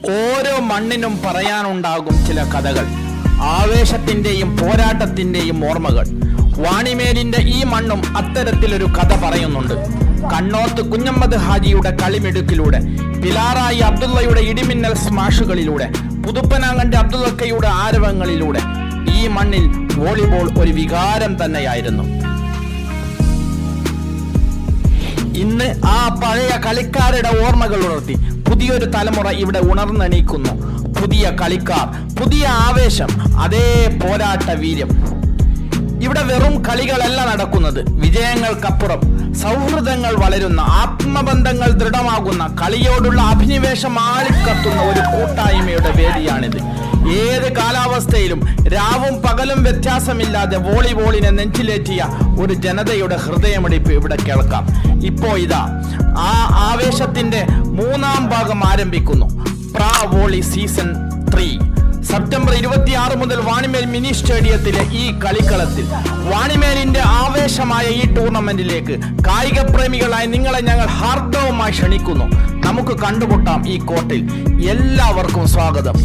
ഓരോ മണ്ണിനും പറയാനുണ്ടാകും ചില കഥകൾ, ആവേശത്തിന്റെയും പോരാട്ടത്തിന്റെയും ഓർമ്മകൾ. വാണിമേലിന്റെ ഈ മണ്ണും അത്തരത്തിലൊരു കഥ പറയുന്നുണ്ട്. കണ്ണോത്ത് കുഞ്ഞമ്മദ് ഹാജിയുടെ കളിമിടുക്കിലൂടെ, പിലാറായി അബ്ദുള്ളയുടെ ഇടിമിന്നൽ സ്മാഷുകളിലൂടെ, പുതുപ്പനാങ്കന്റെ അബ്ദുള്ളക്കയുടെ ആരവങ്ങളിലൂടെ ഈ മണ്ണിൽ വോളിബോൾ ഒരു വികാരം തന്നെയായിരുന്നു. ഇന്ന് ആ പഴയ കളിക്കാരുടെ ഓർമ്മകൾ ഉണർത്തി പുതിയൊരു തലമുറ ഇവിടെ ഉണർന്നെണീക്കുന്നു. പുതിയ കളിക്കാർ, പുതിയ ആവേശം, അതേ പോരാട്ട വീര്യം. ഇവിടെ വെറും കളികളല്ല നടക്കുന്നത്, വിജയങ്ങൾക്കപ്പുറം സൗഹൃദങ്ങൾ വളരുന്ന, ആത്മബന്ധങ്ങൾ ദൃഢമാകുന്ന, കളിയോടുള്ള അഭിനിവേശം ആളിക്കത്തുന്ന ഒരു കൂട്ടായ്മയുടെ വേദിയാണിത്. ഏത് കാലാവസ്ഥയിലും രാവും പകലും വ്യത്യാസമില്ലാതെ വോളിബോളിനെ നെഞ്ചിലേറ്റിയ ഒരു ജനതയുടെ ഹൃദയമിടിപ്പ് ഇവിടെ കേൾക്കാം. ഇപ്പോ ഇതാ ആ ആവേശത്തിന്റെ 3ാം ഭാഗം ആരംഭിക്കുന്നു. പ്രാ വോളി സീസൺ 3 സെപ്റ്റംബർ 26 മുതൽ വാണിമേൽ മിനി സ്റ്റേഡിയത്തിലെ ഈ കളിക്കളത്തിൽ വാണിമേലിന്റെ ആവേശമായ ഈ ടൂർണമെന്റിലേക്ക് കായിക പ്രേമികളായി നിങ്ങളെ ഞങ്ങൾ ഹാർദവമായി ക്ഷണിക്കുന്നു. നമുക്ക് കണ്ടുമുട്ടാം ഈ കോർട്ടിൽ. എല്ലാവർക്കും സ്വാഗതം.